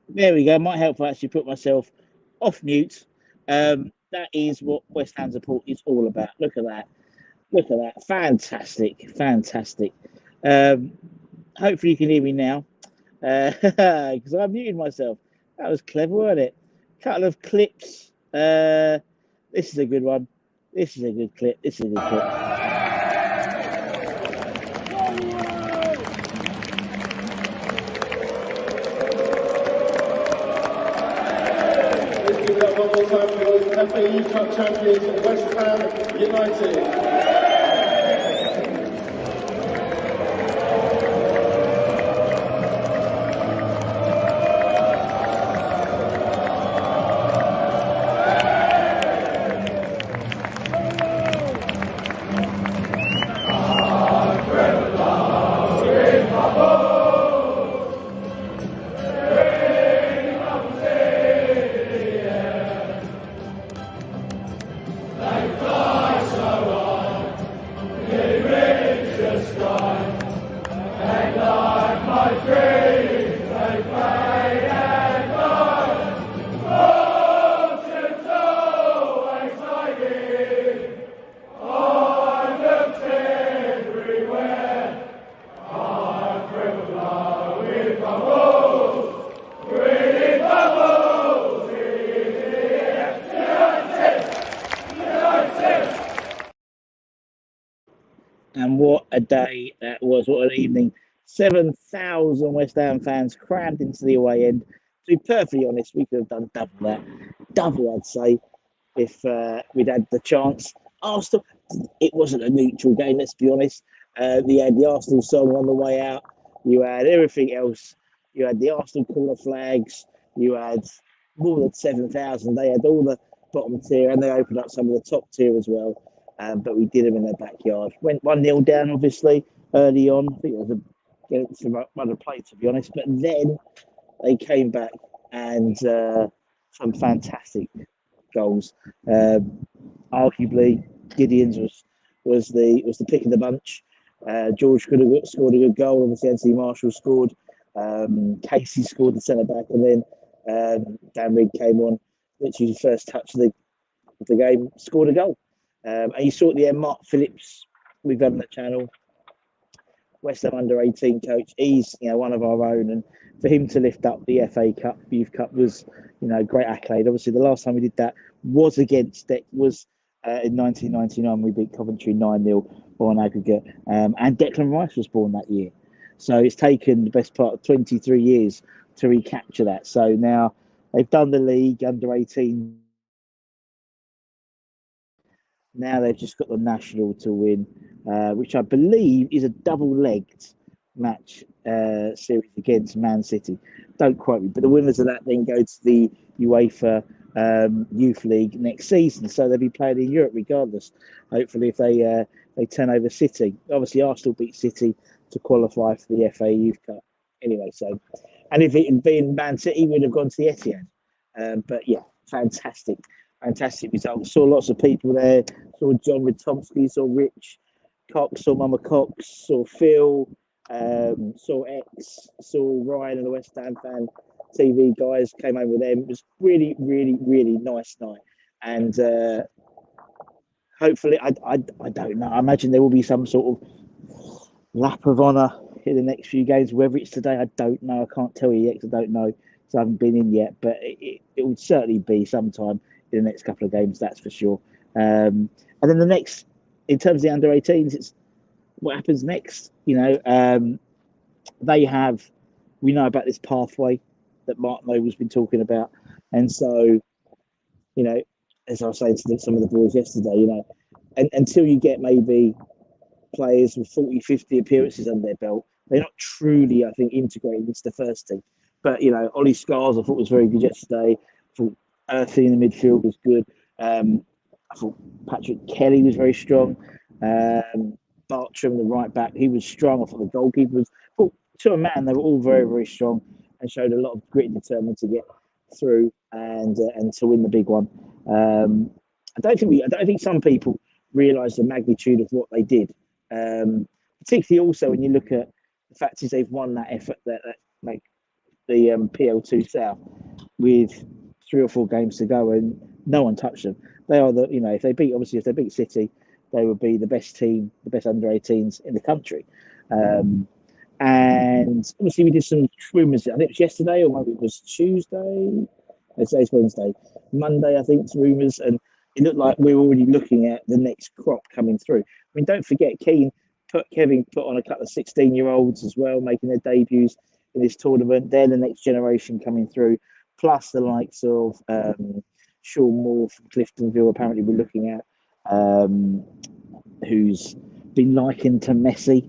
There we go. Might help if I actually put myself off mute. That is what West Ham support is all about. Look at that. Look at that. Fantastic. Fantastic. Um, Hopefully you can hear me now. Because I muted myself. That was clever, wasn't it? Couple of clips. This is a good one. This is a good clip. This is a good clip. Let's give that one more time for the FA Youth Cup champions, West Ham United. And what a day that was. What an evening. 7,000 West Ham fans crammed into the away end. To be perfectly honest, we could have done double that. Double, I'd say, if we'd had the chance. Arsenal, it wasn't a neutral game, let's be honest. You had the Arsenal song on the way out. You had everything else. You had the Arsenal corner flags. You had more than 7,000. They had all the bottom tier and they opened up some of the top tier as well. But we did them in their backyard. Went 1-0 down, obviously, early on. I think it was against the run play, to be honest. But then they came back and some fantastic goals. Arguably, Gideon's was the pick of the bunch. George could have scored a good goal. Obviously, Anthony Marshall scored. Casey scored the centre back, and then Dan Rigg came on. Literally, the first touch of the game, scored a goal. And you saw at the end, Mark Phillips, we've done the channel, West Ham under 18 coach. He's one of our own, and for him to lift up the FA Cup, Youth Cup was great accolade. Obviously, the last time we did that was in 1999. We beat Coventry 9-0 on aggregate, and Declan Rice was born that year. So it's taken the best part of 23 years to recapture that. So now they've done the league under 18. Now they've just got the national to win, which I believe is a double-legged match series against Man City. Don't quote me, but the winners of that then go to the UEFA Youth League next season, so they'll be playing in Europe regardless. Hopefully, if they turn over City, obviously Arsenal beat City to qualify for the FA Youth Cup. Anyway, so and if it had been Man City, we'd have gone to the Etihad. But yeah, fantastic result. Saw lots of people there. Saw John Witomski, saw Rich Cox, saw Mama Cox, saw Phil, saw X, saw Ryan and the West Ham fan TV guys came over with them. It was really nice night. And hopefully, I don't know. I imagine there will be some sort of lap of honour in the next few games. Whether it's today, I don't know. I can't tell you yet because I don't know. So I haven't been in yet, but it would certainly be sometime in the next couple of games, that's for sure. And then the next, in terms of the under 18s, it's what happens next. They have, we know about this pathway that Mark Noble's been talking about. And so, as I was saying to some of the boys yesterday, and until you get maybe players with 40, 50 appearances under their belt, they're not truly, I think, integrated into the first team. But, Ollie Scars, I thought was very good yesterday. I thought Earthy in the midfield was good. I thought Patrick Kelly was very strong. Bartram, the right back, he was strong. I thought the goalkeeper was. But to a man, they were all very strong and showed a lot of grit and determination to get through and to win the big one. I don't think some people realise the magnitude of what they did. Particularly also when you look at the fact is they've won that effort, that like the PL2 South with 3 or 4 games to go, and no one touched them. They are the, if they beat City, they would be the best team, the best under 18s in the country. And obviously we did some rumours. I think it was yesterday, or maybe it was Tuesday. Today's Wednesday, Monday, I think, rumours, and it looked like we were already looking at the next crop coming through. I mean, don't forget, Kevin put on a couple of 16-year-olds as well, making their debuts in this tournament. They're the next generation coming through, plus the likes of Sean Moore from Cliftonville. Apparently, we're looking at who's been likened to Messi.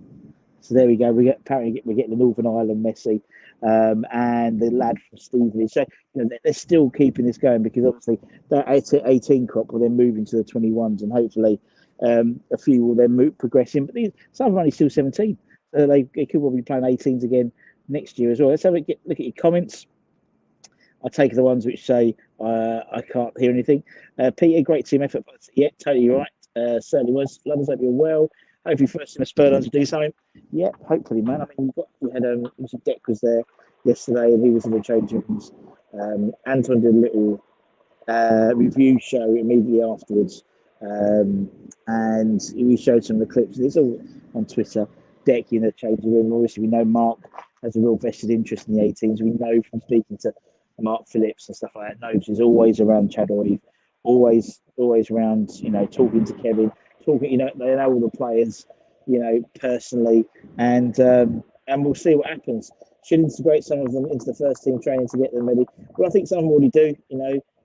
So there we go. We're getting the Northern Ireland Messi, and the lad from Stevenage. So they're still keeping this going, because obviously that 18 crop will then move into the 21s, and hopefully a few will then progress in. But some are only still 17, so they could well be playing 18s again next year as well. Let's have a look at your comments. I'll take the ones which say I can't hear anything. Peter, great team effort. Yeah, totally right. Certainly was. Lovers, hope you're well. Hopefully, first team of Spurs to do something. Yeah, hopefully, man. I mean, we had Deck was there yesterday, and he was in the change rooms. Anton did a little review show immediately afterwards, and we showed some of the clips. It's all on Twitter. Deck in the changing room. Obviously, we know Mark has a real vested interest in the 18s. We know from speaking to Mark Phillips and stuff like that. Nobes is always around Chad Olive, always around, talking to Kevin, talking, they know all the players, personally, and we'll see what happens. Should integrate some of them into the first team training to get them ready. Well, I think some of them already do.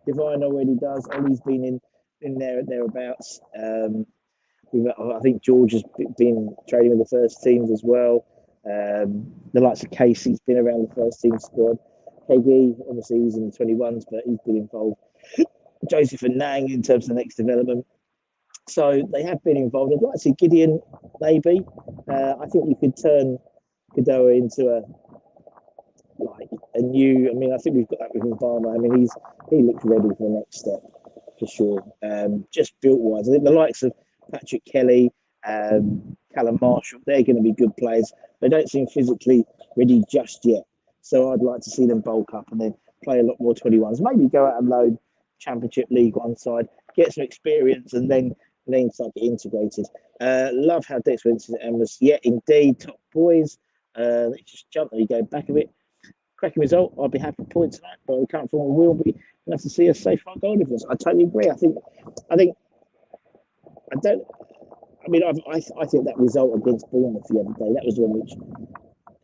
Divine already does. Ollie's been in there thereabouts. I think George has been training with the first teams as well. The likes of Casey's been around the first team squad. Heggie, obviously, he's in the 21s, but he's been involved. Joseph and Nang in terms of the next development. So they have been involved. I'd like to see Gideon, maybe. I think you could turn Kadoa into a new. I mean, I think we've got that with Obama. I mean, he looks ready for the next step for sure. Just built wise, I think the likes of Patrick Kelly, Callum Marshall, they're going to be good players. They don't seem physically ready just yet. So I'd like to see them bulk up and then play a lot more 21s. Maybe go out and load Championship League one side, get some experience, and then start getting integrated. Love how Dex went to Emirates. Yeah, indeed, top boys. They just jumped. There you go, back of it. Cracking result. I'd be happy with points tonight, but we can't form a will be enough to see a safe goal difference. I totally agree. I think I don't. I mean, I think that result against Bournemouth the other day, that was the one which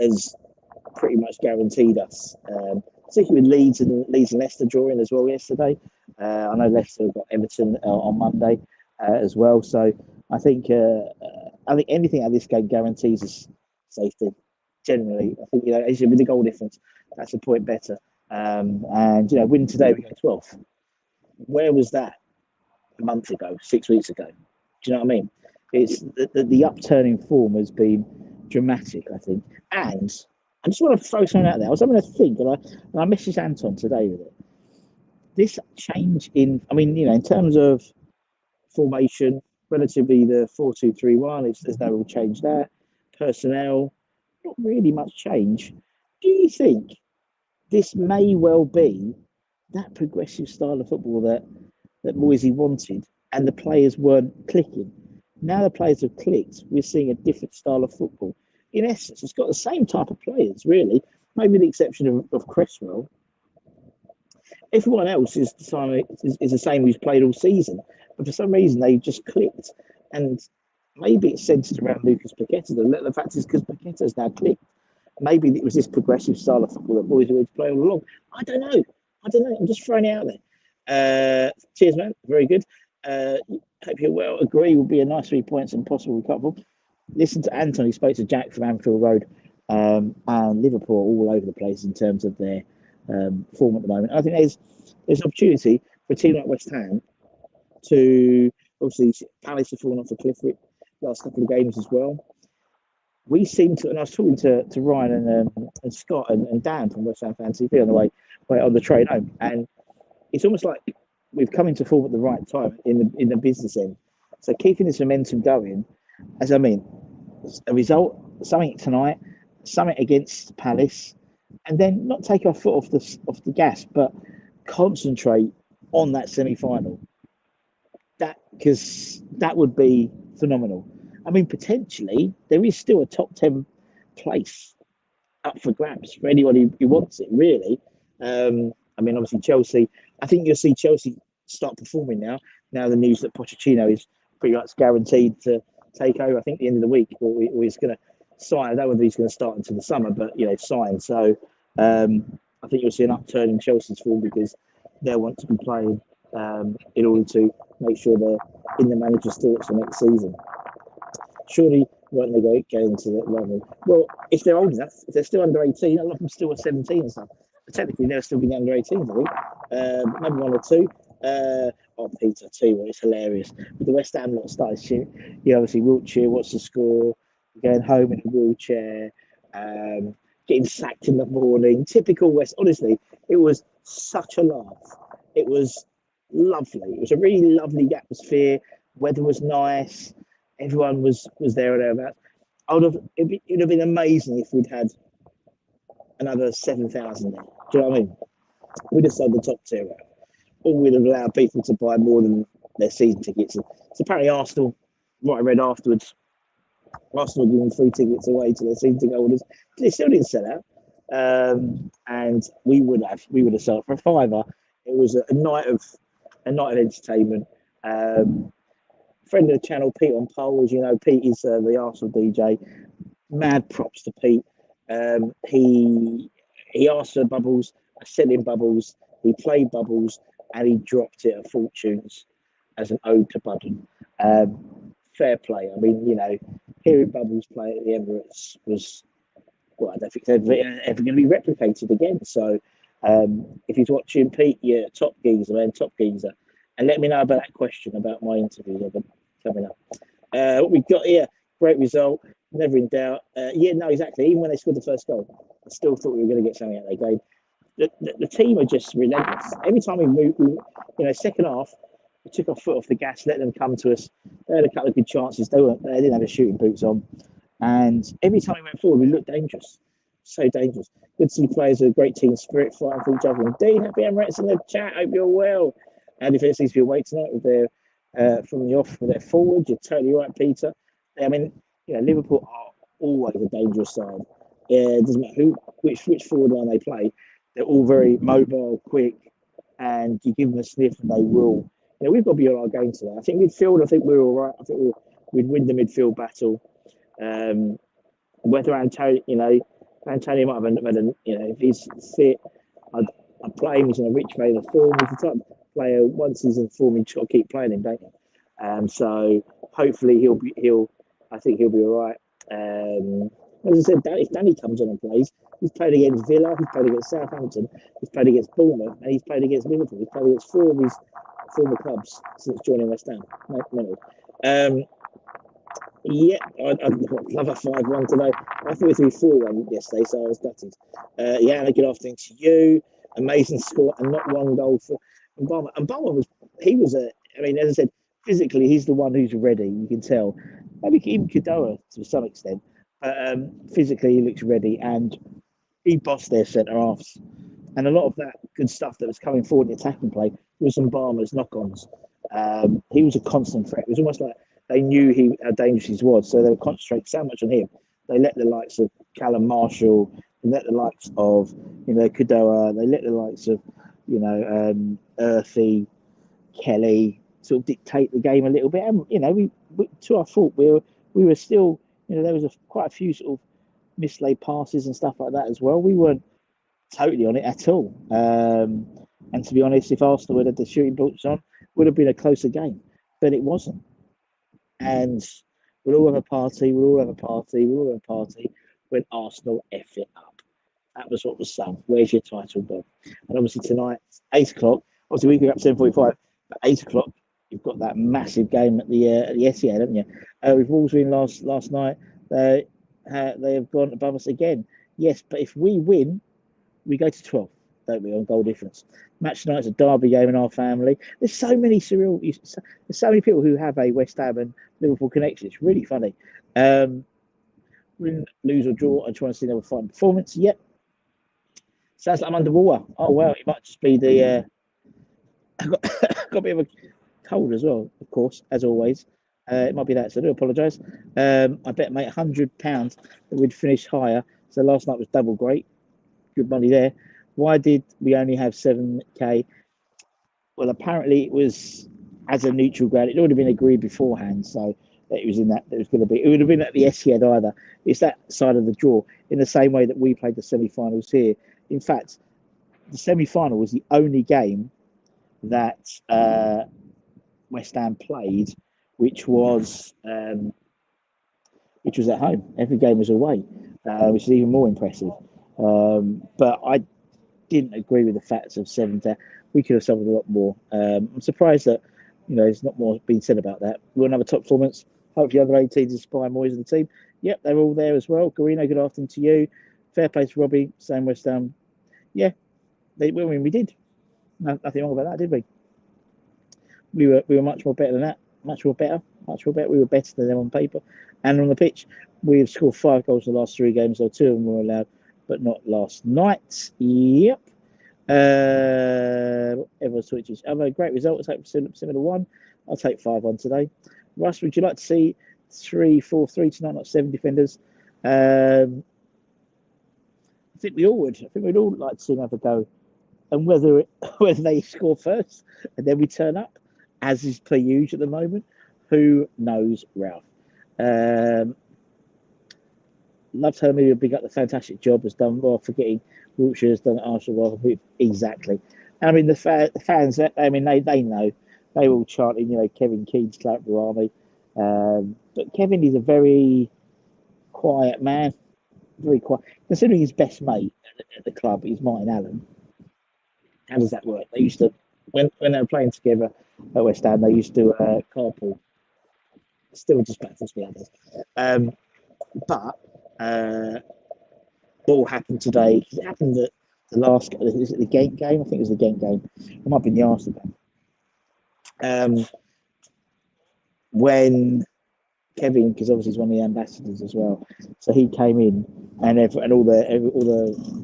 has pretty much guaranteed us, particularly with Leeds and Leicester drawing as well yesterday. I know Leicester got Everton on Monday as well, so I think anything out of this game guarantees us safety. Generally, I think as with the goal difference, that's a point better. And win today, we go 12th. Where was that a month ago, 6 weeks ago? Do you know what I mean? It's the upturn in form has been dramatic, I think. And I just want to throw something out there. I was having a think, and I messaged Anton today with it. This change in terms of formation, relatively the 4-2-3-1, there's no real change there. Personnel, not really much change. Do you think this may well be that progressive style of football that Moisey wanted, and the players weren't clicking? Now the players have clicked, we're seeing a different style of football. In essence, it's got the same type of players, really, maybe the exception of Cresswell. Everyone else is the same who's played all season, but for some reason they just clicked. And maybe it's centred around Lucas Paqueta. The fact is because Paqueta's now clicked. Maybe it was this progressive style of football that boys wanted to play all along. I don't know. I'm just throwing it out there. Cheers, man. Very good. Hope you're well. Agree will be a nice 3 points and possible couple. Listen to Anton. He spoke to Jack from Anfield Road, and Liverpool all over the place in terms of their form at the moment. I think there's an opportunity for a team like West Ham to, obviously, Palace have fallen off the cliff for it last couple of games as well. We seem to, and I was talking to Ryan and Scott and Dan from West Ham Fan TV on the way on the train home, and it's almost like we've come into form at the right time in the business end. So keeping this momentum going, a result, something tonight, something against Palace, and then not take our foot off the gas, but concentrate on that semi-final. That because that would be phenomenal. I mean, potentially there is still a top 10 place up for grabs for anyone who wants it. Really, I mean, obviously Chelsea. I think you'll see Chelsea start performing now. Now the news that Pochettino is pretty much guaranteed to take over. I think the end of the week, or he's going to sign. I don't know whether he's going to start until the summer, but sign. So I think you'll see an upturn in Chelsea's form because they'll want to be playing in order to make sure they're in the manager's thoughts for next season. Surely won't they go into the level? Well, if they're old enough, if they're still under 18, a lot of them still are 17 and stuff. But technically, they'll still be under 18, I think. Maybe one or two. Peter, too, it's hilarious. With the West Ham lot started shit. Obviously, Wiltshire, what's the score? Going home in a wheelchair, getting sacked in the morning. Typical West. Honestly, it was such a laugh. It was lovely. It was a really lovely atmosphere. Weather was nice. Everyone was there or thereabouts. It'd have been amazing if we'd had another 7,000 there. Do you know what I mean? We'd have sold the top tier out. Or we'd have allowed people to buy more than their season tickets. So apparently Arsenal, what I read afterwards, Arsenal were giving free tickets away to their season ticket holders. They still didn't sell out. And we would have sold for a fiver. It was a night of entertainment. Friend of the channel, Pete on Pole, as you know, Pete is the Arsenal DJ. Mad props to Pete. He asked for bubbles. I sent him bubbles. He played bubbles, and he dropped it at Fortunes as an ode to Budden. Fair play. I mean, hearing Bubbles play at the Emirates was, well, I don't think they're ever going to be replicated again. So, if he's watching, Pete, top geezer, man, top geezer. And let me know about that question about my interview coming up. What we've got here, great result, never in doubt. No, exactly. Even when they scored the first goal, I still thought we were going to get something out of their game. The team are just relentless. Every time we moved, second half, we took our foot off the gas, let them come to us. They had a couple of good chances. They didn't have their shooting boots on. And every time we went forward, we looked dangerous. So dangerous. Good to see players with a great team spirit, fighting for each other. Indeed, happy Emirates in the chat. Hope you're well. And if it needs to be away tonight with from the off with their forward, you're totally right, Peter. I mean, Liverpool are always a dangerous side. It doesn't matter which forward line they play. They're all very mobile, quick, and you give them a sniff and they will. We've got to be on our game today. I think midfield, we're all right. I think we'd win the midfield battle. Whether Antonio might have had if he's fit, I'd play him. He's in a rich vein of form. He's the type of player, once he's in form, you've got to keep playing him, don't you? So hopefully I think he'll be all right. As I said, if Danny comes on and plays, he's played against Villa, he's played against Southampton, he's played against Bournemouth, and he's played against Liverpool. He's played against 4 of his former clubs since joining West Ham. I'd love a 5-1 today. I thought it was 4-1 yesterday, so I was gutted. And a good afternoon to you. Amazing score, and not one goal for Mbama. And Mbama as I said, physically, he's the one who's ready. You can tell. Maybe even Kadoa to some extent. But physically, he looks ready, and he bossed their centre halves. And a lot of that good stuff that was coming forward in the attacking play was Mbama's knock-ons. He was a constant threat. It was almost like they knew how dangerous he was, so they would concentrate so much on him. They let the likes of Callum Marshall, they let the likes of Kadoa, they let the likes of Earthy, Kelly sort of dictate the game a little bit. And we to our fault, we were still there was quite a few sort of mislaid passes and stuff like that as well. We weren't totally on it at all. And to be honest, if Arsenal had the shooting boots on, it would have been a closer game, but it wasn't. And we'll all have a party when Arsenal F it up. That was what was sung. Where's your title, Bob? And obviously tonight, 8 o'clock, obviously we get up 7:45, but 8 o'clock, you've got that massive game at the Etihad, haven't you? With Wolves win last night, they have gone above us again. Yes, but if we win, we go to 12, don't we, on goal difference? Match tonight's a derby game in our family. There's so many there's so many people who have a West Ham and Liverpool connection. It's really funny. Win, lose or draw, and trying to see another fine performance. Yep. Sounds like I'm underwater. Oh well, it might just be the. Got a bit of a cold as well, of course, as always. It might be that, so I do apologise. I bet, mate, £100 that we'd finish higher. So last night was double great. Good money there. Why did we only have 7k? Well, apparently it was as a neutral ground. It would have been agreed beforehand, so that it was in that. It was going to be. It would have been at the Etihad either. It's that side of the draw. In the same way that we played the semi-finals here. In fact, the semi-final was the only game that West Ham played, which was at home. Every game was away, which is even more impressive. But I didn't agree with the facts of 7-10. We could have suffered a lot more. I'm surprised that there's not more being said about that. We'll have a top performance. Hopefully, under 18s inspire more in the team. Yep, they're all there as well. Garino, good afternoon to you. Fair play to Robbie. Same West Ham. Yeah, we did. Nothing wrong about that, did we? We were much more better than that. Much more better. We were better than them on paper and on the pitch. We've scored 5 goals in the last 3 games, so 2 of them were allowed, but not last night. Yep. Everyone's talking to each other. Great result. I'll take similar one. I'll take 5-1 today. Russ, would you like to see 3-4-3 tonight, not 7 defenders? I think we all would. I think we'd all like to see them have a go. And whether they score first and then we turn up, as is per usual at the moment, who knows, Ralph? Loved her movie, big up the fantastic job was done well, forgetting Wiltshire has done Arsenal well. Exactly. I mean, the fans, they know. They all chanting, Kevin Keats, Clark Barami. But Kevin is a very quiet man, very quiet. Considering his best mate at the club is Martin Allen. How does that work? They used to, when they were playing together at West Ham, they used to carpool. Still just battles the others. But what happened today? It happened at the last. Is it the Ghent game? I think it was the Ghent game. It might be the Arsenal game. When Kevin, because obviously he's one of the ambassadors as well, so he came in and all the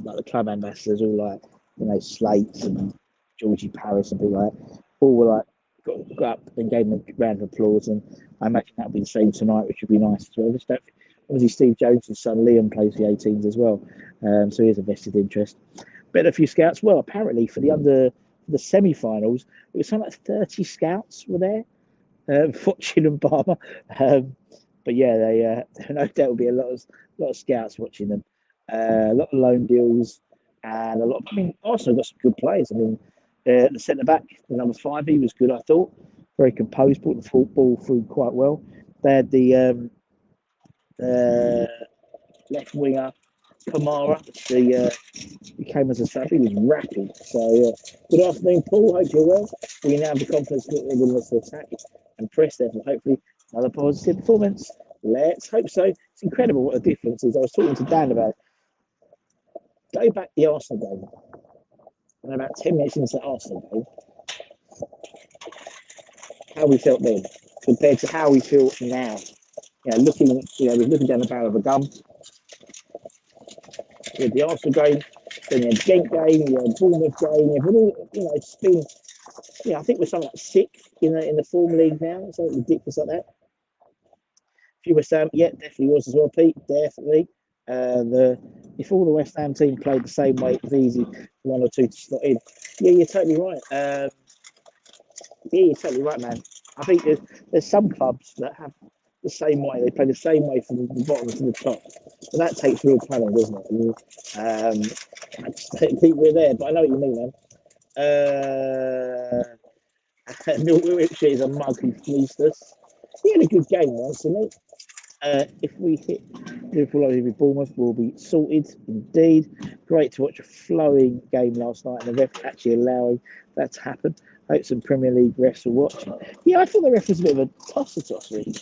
like the club ambassadors, all like Slates and Georgie Paris and people like that, all were like got up and gave them a round of applause, and I imagine that'll be the same tonight, which would be nice as well. Obviously, Steve Jones' son Liam plays the 18s as well, so he has a vested interest. But a few scouts. Well, apparently for the semi-finals, it was something like 30 scouts were there watching them, Barber. But yeah, they no doubt will be a lot of scouts watching them. A lot of loan deals and a lot. I mean, Arsenal got some good players. I mean, the centre back, the number 5, he was good. I thought very composed, brought the ball through quite well. They had the left winger Kamara. He came as a sub. He was rapid. So good afternoon, Paul. Hope you're well. We now have the confidence that we're going to attack and press there. Hopefully, another positive performance. Let's hope so. It's incredible what the difference is. I was talking to Dan about it. Go back to the Arsenal game, and about 10 minutes into the Arsenal game, how we felt then compared to how we feel now. We're looking down the barrel of a gun. We had the Arsenal game, then the Ghent game, the Bournemouth game. It's been. I think we're something like 6th in the form league now, something ridiculous like that. If you were Sam, yeah, definitely was as well, Pete. Definitely. If all the West Ham team played the same way, it was easy for 1 or 2 to slot in. Yeah, you're totally right. You're totally right, man. I think there's some clubs that have the same way. They play the same way from the bottom to the top. So that takes real talent, doesn't it? I just don't think we're there, but I know what you mean, man. Wiltshire is a mug who fleeced us. He had a good game once, didn't he? If we hit Liverpool over with Bournemouth, we'll be sorted indeed. Great to watch a flowing game last night, and the ref actually allowing that to happen. Hope some Premier League refs are watching. Yeah, I thought the ref was a bit of a toss really.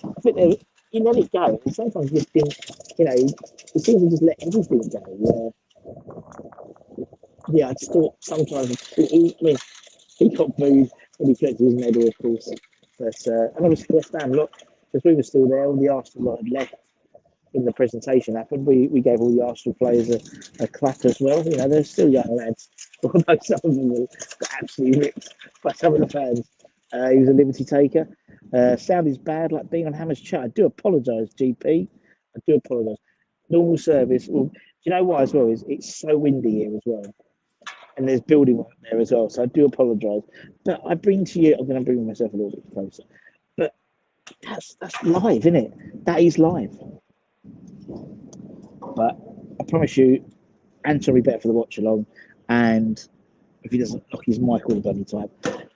I think they let it go. And sometimes just think, it seems to just let everything go. I just thought sometimes he got moved when he collected his medal, of course. But and obviously West Ham, look, because we were still there, all the Arsenal lot had left. in the presentation happened, we gave all the Arsenal players a clap as well. You know, they're still young lads, although some of them were absolutely ripped by some of the fans. He was a liberty taker. Sound is bad, like being on Hammer's chat. I do apologise, GP. I do apologise. Normal service. Well, do you know why as well? Is it's so windy here as well, and there's building work there as well. So I do apologise. But I bring to you. I'm going to bring myself a little bit closer. But that's live, isn't it? That is live. But I promise you, Anton will be better for the watch along, and if he doesn't knock his mic all the bloody time,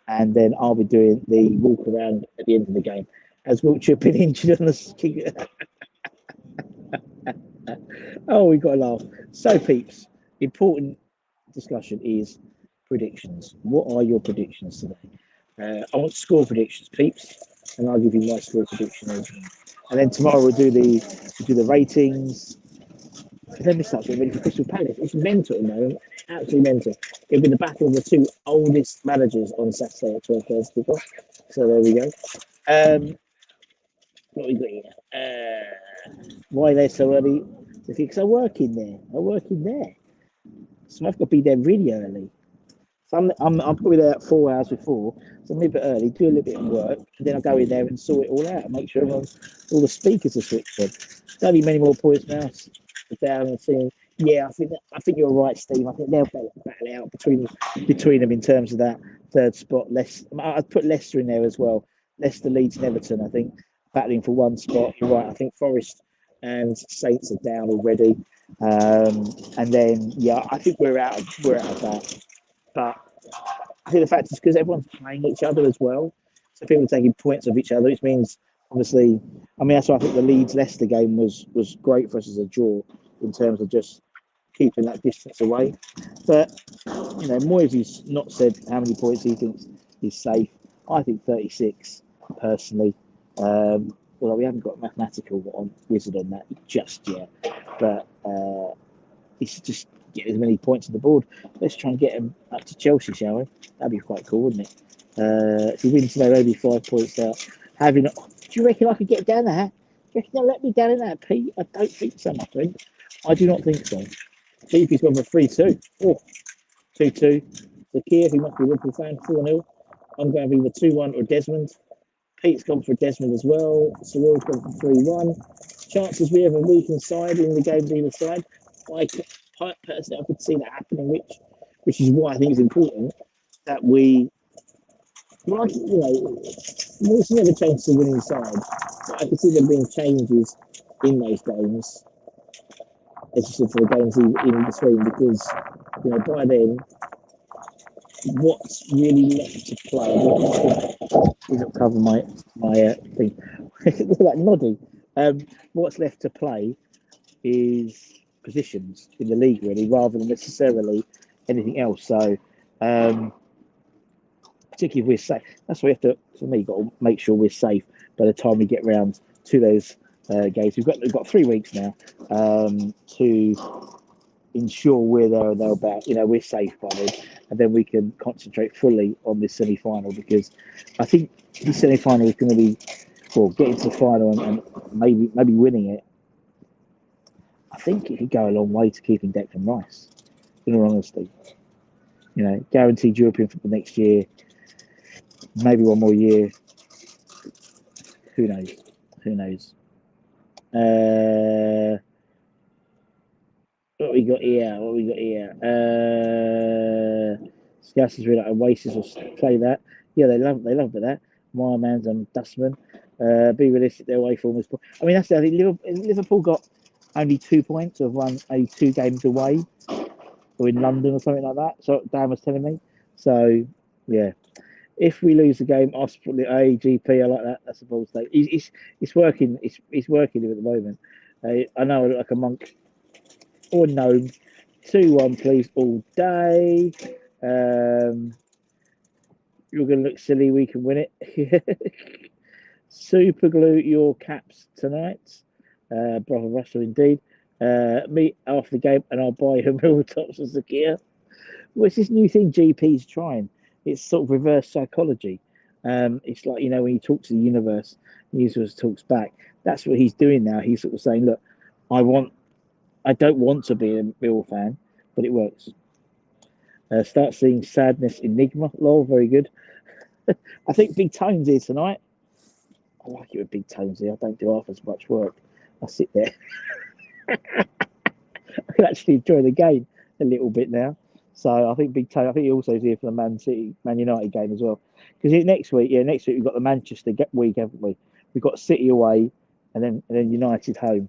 and then I'll be doing the walk around at the end of the game as Wiltshire been injured on the kick. Oh, we got to laugh. So, peeps, important discussion is predictions. What are your predictions today? I want score predictions, peeps, and I'll give you my score prediction. And then tomorrow we'll do the ratings. Let me start getting ready for Crystal Palace. It's mental, man. Absolutely mental. It'll be the battle of the two oldest managers on Saturday at 12:30 kickoff. So there we go. What we got here? Why they're so early? Because I work in there. So I've got to be there really early. So I'm probably there at 4 hours before. So I'm a little bit early, do a little bit of work, and then I go in there and sort it all out and make sure all the speakers are switched on. Don't need many more points now. Down and seeing. Yeah, I think you're right, Steve. I think they'll battle out between them in terms of that third spot. I'd put Leicester in there as well. Leicester, Leeds, and Everton. I think battling for one spot. You're right. I think Forest and Saints are down already. And then I think we're out of that. But I think the fact is because everyone's playing each other as well, so people are taking points of each other, which means obviously, I mean that's why I think the Leeds Leicester game was great for us as a draw in terms of just keeping that distance away. But you know, Moyes not said how many points he thinks is safe. I think 36 personally. Although we haven't got a mathematical wizard on that just yet, but it's just get as many points on the board. Let's try and get them up to Chelsea, shall we? That'd be quite cool, wouldn't it? If we win today, maybe 5 points out. Do you reckon I could get down there? Do you reckon they'll let me down in that, Pete? I don't think so, my friend. I do not think so. He's gone for 3-2. Oh, 2-2. So Kiev, he must be a Liverpool fan, 4-0. I'm going to be the 2-1 or Desmond. Pete's gone for Desmond as well. Cyril's gone for 3-1. Chances we have a weakened side in the game either side. Personally, I could see that happening, which is why I think it's important that we, like, you know, Morris never changed the winning side, but I could see there being changes in those games, as you said, for the games in between, because, you know, by then, what's really left to play, he's not covering my thing, look at that nodding. What's left to play is positions in the league, really, rather than necessarily anything else. So, particularly if we're safe, that's why we have to, for me, got to make sure we're safe by the time we get round to those games. We've got 3 weeks now to ensure we're there or thereabout. You know, we're safe by then, and then we can concentrate fully on this semi-final, because I think this semi-final is going to be, well, getting to the final and maybe winning it. I think it could go a long way to keeping Declan Rice, in all honesty. You know, guaranteed European football next year, maybe one more year. Who knows? What we got here? Scouse is really like Oasis will play that. Yeah, they love that. My man's on Dustman. Be realistic, their way form is poor. I mean, that's the thing. Liverpool got only 2 points of one, only 2 games away, or in London or something like that. So Dan was telling me. So yeah, if we lose the game, I'll split the AGP. I like that. That's a bold state. It's working. It's working at the moment. I know I look like a monk or gnome. 2-1, please, all day. You're going to look silly. We can win it. Super glue your caps tonight. Brother Russell, indeed. Meet after the game and I'll buy him all tops of Zakia. Well, it's this new thing GP's trying. It's sort of reverse psychology. It's like, you know, when you talk to the universe, the universe talks back. That's what he's doing now. He's sort of saying, look, I don't want to be a Millwall fan, but it works. Start seeing sadness enigma. Lol, very good. I think Big Tone's here tonight. I like it with Big Tone's here. I don't do half as much work. I sit there. I can actually enjoy the game a little bit now. So I think Big Tone. I think he also is here for the Man United game as well. Because next week we've got the Manchester week, haven't we? We've got City away, and then United home.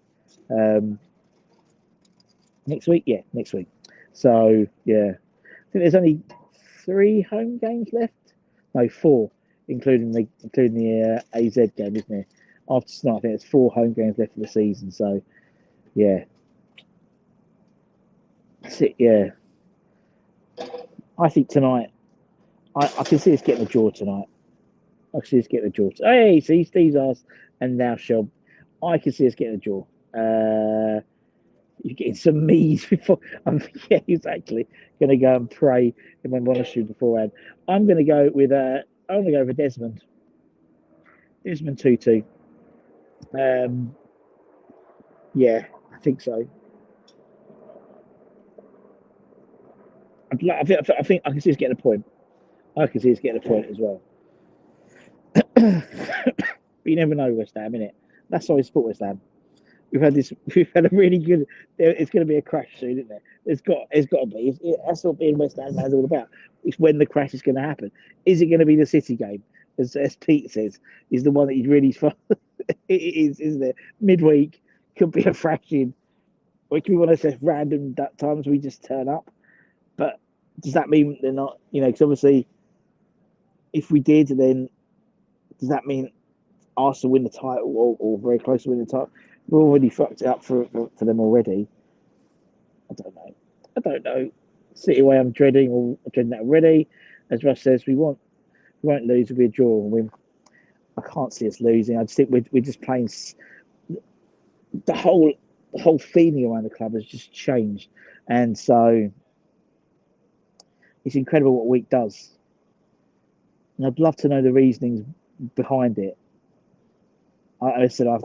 Next week, yeah, next week. So yeah, I think there's only 3 home games left. No, 4, including the AZ game, isn't there? After tonight, I think there's 4 home games left for the season. So yeah, that's it. Yeah, I think tonight, I can see us getting a draw tonight. I can see us getting a draw. Hey, see, Steve's asked, and now Shell. I can see us getting a draw. You're getting some me's before. Yeah, exactly. Going to go and pray in my monastery beforehand. I'm going to go with Desmond. Desmond Tutu. Yeah, I think so. I think I can see us getting a point. I can see us getting a point as well. But you never know, West Ham, innit? That's why we support West Ham. We've had a really good. It's going to be a crash soon, isn't there? It's got to be. That's what being West Ham fans all about. It's when the crash is going to happen. Is it going to be the City game, as Pete says, is the one that he's really fun? It is, isn't it? Midweek could be a thrashing. Or it could be one of those random times we just turn up. But does that mean they're not? Because obviously, if we did, then does that mean Arsenal win the title or very close to winning the title? We've already fucked it up for them already. I don't know. City away, I'm dreading that already. As Russ says, we won't lose. It'll be a draw and win. I can't see us losing. I just think we're just playing. The whole feeling around the club has just changed, and so it's incredible what Week does. And I'd love to know the reasonings behind it. I said I've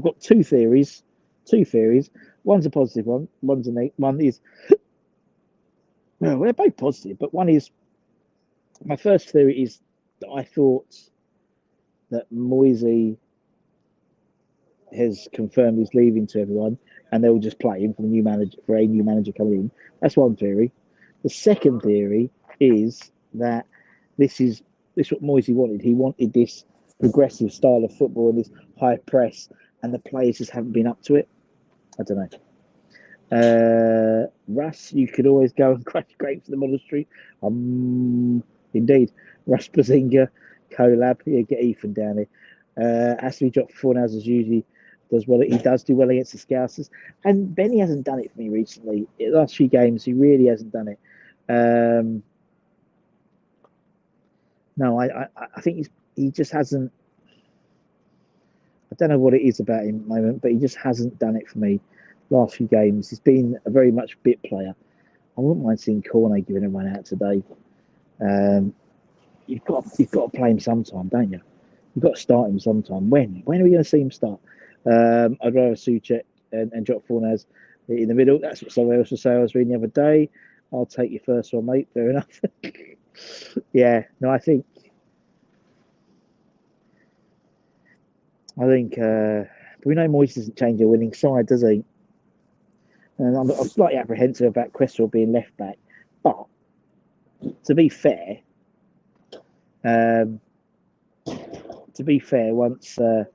got 2 theories. 2 theories. One's a positive one. One's a negative. One is well, they're both positive, but one is my first theory is that I thought that Moisey has confirmed he's leaving to everyone, and they'll just play him for a new manager coming in. That's one theory. The second theory is that this is what Moisey wanted. He wanted this progressive style of football and this high press, and the players just haven't been up to it. I don't know. Russ, you could always go and crash grapes in the monastery. Indeed. Russ Bazinga, collab. Yeah, get Ethan down here. Has to be dropped 4 hours as usually. He does do well against the Scousers. And Benny hasn't done it for me recently. In the last few games, he really hasn't done it. No, I think he just hasn't. I don't know what it is about him at the moment, but he just hasn't done it for me. Last few games, he's been a very much bit player. I wouldn't mind seeing Cornet giving a run out today. You've got to play him sometime, don't you? You've got to start him sometime. When are we going to see him start? I'd rather Suchek and drop Fornaz in the middle. That's what someone else was saying. I was reading the other day. I'll take your first one, mate. Fair enough. Yeah, no, I think we know Moyes doesn't change a winning side, does he? And I'm slightly apprehensive about Cresswell being left back, but to be fair, once I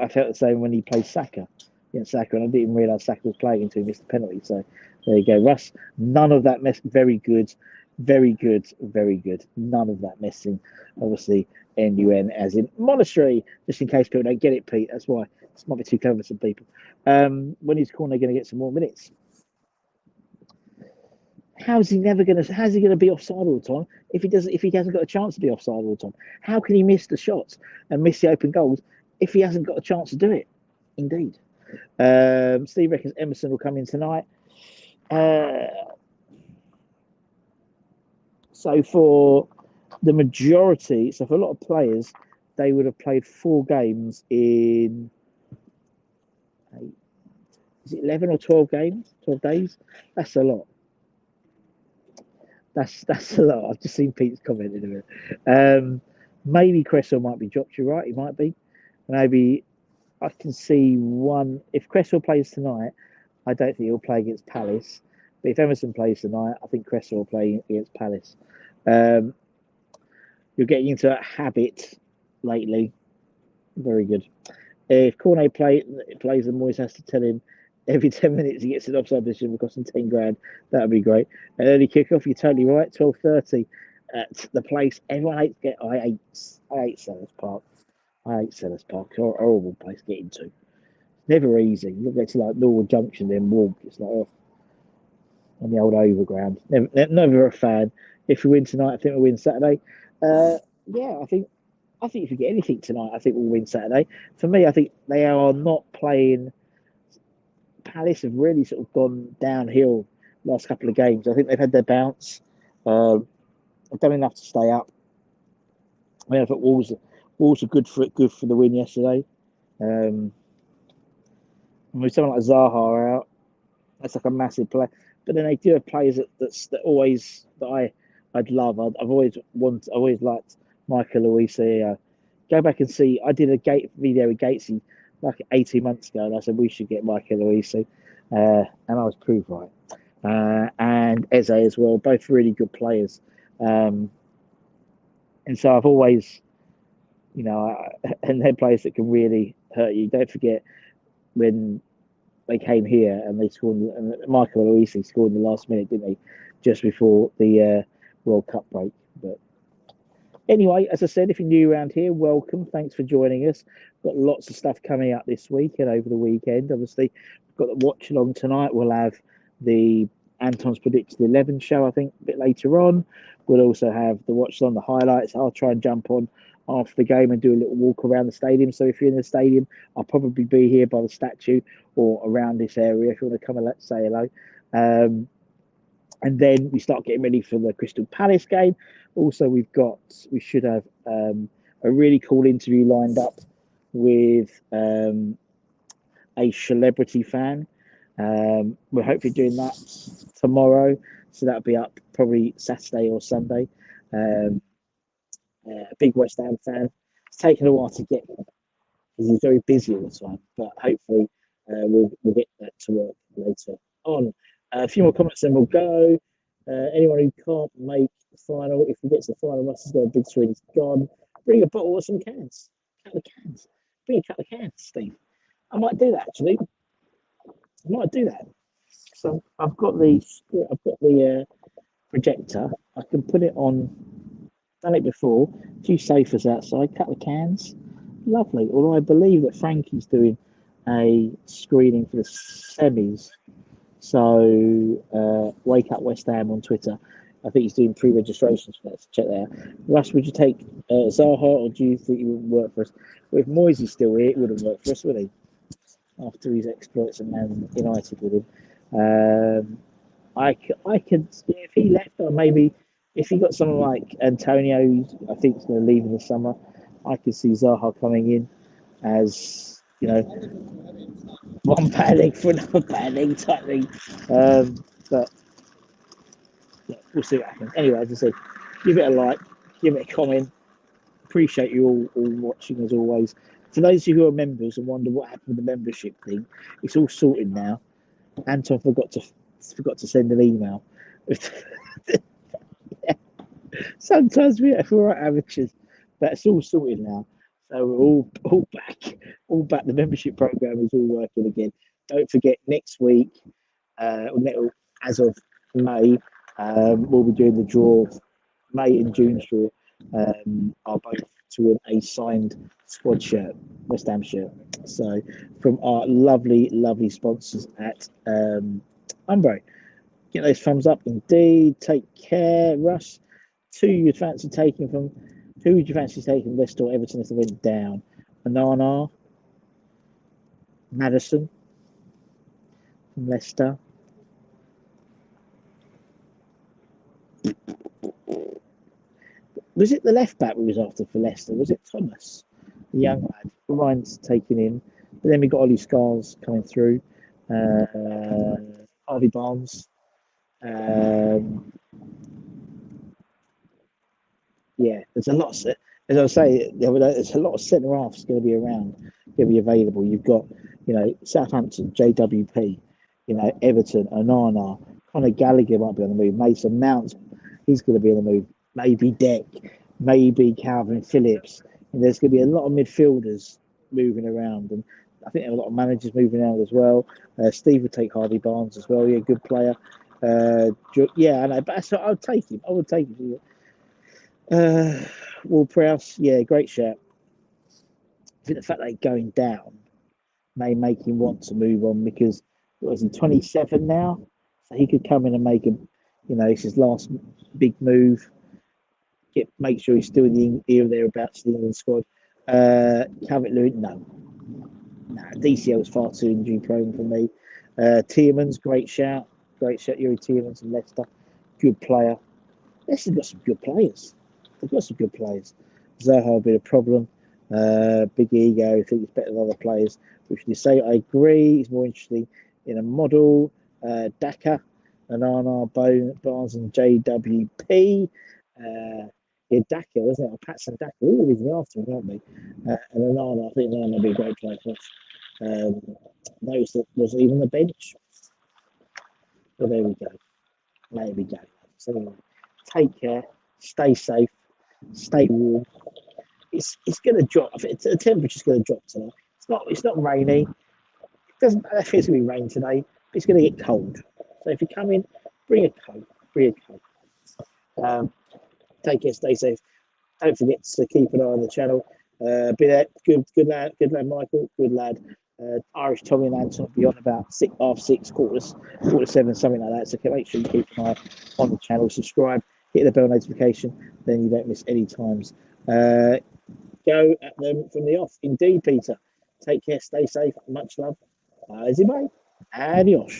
felt the same when he played Saka against Saka, and I didn't realise Saka was playing until he missed the penalty. So there you go, Russ. None of that mess. Very good, very good, very good. None of that messing. Obviously, NUN as in monastery. Just in case people don't get it, Pete. That's why this might be too clever for some people. When is Corner going to get some more minutes? How's he going to be offside all the time if he hasn't got a chance to be offside all the time? How can he miss the shots and miss the open goals if he hasn't got a chance to do it? Indeed. Steve reckons Emerson will come in tonight. So for the majority, for a lot of players, they would have played 4 games in is it 11 or 12 games? 12 days? That's a lot. That's a lot. I've just seen Pete's comment in a minute. Maybe Cresswell might be dropped. You're right, he might be. Maybe I can see one. If Cresswell plays tonight, I don't think he'll play against Palace. But if Emerson plays tonight, I think Cresswell will play against Palace. You're getting into a habit lately. Very good. If Cornet plays and Moyes has to tell him every 10 minutes he gets an offside position will cost him 10 grand, that would be great. An early kickoff, you're totally right, 12:30 at the place. Everyone hates I hate Sellers Park. I hate Sellers Park. It's a horrible place to get into. Never easy. You get to like Norwood Junction, then walk. It's like on the old overground. Never a fan. If we win tonight, I think we'll win Saturday. Yeah, I think if we get anything tonight, I think we'll win Saturday. For me, I think they are not playing. Palace have really sort of gone downhill last couple of games. I think they've had their bounce. They've done enough to stay up. I mean, I thought Wolves are good for the win yesterday. With someone like Zaha out, that's like a massive play. But then they do have players I'd love. I've always liked Michael Olise. Go back and see. I did a video with Gatesy like 18 months ago, and I said we should get Michael Olise, and I was proved right. And Eze as well, both really good players. And so I've always, and they're players that can really hurt you. Don't forget when they came here and they scored, and Michael Olise scored in the last minute, didn't he? Just before the World Cup break. But anyway, as I said, if you're new around here, welcome. Thanks for joining us. Got lots of stuff coming up this week and over the weekend. Obviously, we've got the watch along tonight. We'll have the Anton's Predicted 11 show, I think, a bit later on. We'll also have the watch on the highlights. I'll try and jump on after the game and do a little walk around the stadium. So if you're in the stadium, I'll probably be here by the statue or around this area if you want to come and let's say hello. And then we start getting ready for the Crystal Palace game. Also, we should have a really cool interview lined up with a celebrity fan. We're hopefully doing that tomorrow, so that'll be up probably Saturday or Sunday. A big West Ham fan. It's taken a while to get there because he's very busy all the time, but hopefully we'll get that to work later on. A few more comments, then we'll go. Anyone who can't make the final, if he gets the final, must have got a big screen. He's gone. Bring a bottle or some cans. Couple of cans. Bring a couple of cans, Steve. I might do that actually. I might do that. So I've got the projector. I can put it on. Done it before. Few sofas outside. Couple of cans. Lovely. Although I believe that Frankie's doing a screening for the semis. So Wake Up West Ham on Twitter. I think he's doing pre-registrations for that. So check that out. Russ, would you take Zaha, or do you think it wouldn't work for us? Well, if Moyes is still here, it wouldn't work for us, would he? After his exploits at Man United with him, I could if he left, or maybe if he got someone like Antonio, who I think is going to leave in the summer, I could see Zaha coming in as one bad egg for another bad egg type thing. But yeah, we'll see what happens. Anyway, as I said, give it a like, give it a comment. Appreciate you all watching as always. For those of you who are members and wonder what happened with the membership thing, it's all sorted now. Anton forgot to send an email. Sometimes we're amateurs, but it's all sorted now. So we're all back. The membership program is all working again. Don't forget, next week, as of May, we'll be doing the draw. May and June draw are both to win a signed squad shirt, West Ham shirt. So from our lovely sponsors at Umbro. Get those thumbs up indeed. Take care, Russ. Who would you fancy taking, Leicester or Everton if they went down? Onana, Maddison from Leicester. Was it the left back we was after for Leicester? Was it Thomas, the young lad? Ryan's taken in, but then we got Ollie Scars coming through. Harvey Barnes. Yeah, there's a lot. As I was saying the other day, there's a lot of centre halves going to be around, going to be available. You've got, Southampton, JWP, Everton, Onana, Conor Gallagher might be on the move. Mason Mount, he's going to be on the move. Maybe Deck, maybe Calvin Phillips. And there's going to be a lot of midfielders moving around, and I think there are a lot of managers moving out as well. Steve would take Harvey Barnes as well. Yeah, good player. Yeah, I know, but I would take him. I would take him. Will Prowse, yeah, great shout. I think the fact that they're going down may make him want to move on because what is he 27 now? So he could come in and make him, it's his last big move. Make sure he's still in the here or thereabouts in the England squad. Calvert Lewin, no. DCL was far too injury prone for me. Tielemans, great shout. Yuri Tielemans from Leicester. Good player. Leicester's got some good players. They've got some good players. Zaha will be a problem. Big ego. I think he's better than other players. Which you say, I agree. He's more interesting in a model. Daka, Anana, Barnes, and JWP. Daka, wasn't it? Or Patson Daka. We're all even after him, aren't we? And Anana, I think Anana will be a great player for us. Those that was even the bench. Well, there we go. There we go. So anyway, take care. Stay safe. Stay warm. It's going to drop. I think the temperature's going to drop today. It's not rainy. It doesn't matter if it's going to be rain today. It's going to get cold. So if you come in, bring a coat. Take care. Stay safe. Don't forget to keep an eye on the channel. Be there. Good lad, Michael. Good lad. Irish Tommy and Anton will be on about 6:30, quarter 7, something like that. So make sure you keep an eye on the channel. Subscribe. Hit the bell notification. Then you don't miss any times. Go at them from the off. Indeed, Peter. Take care. Stay safe. Much love. Bye. Adios.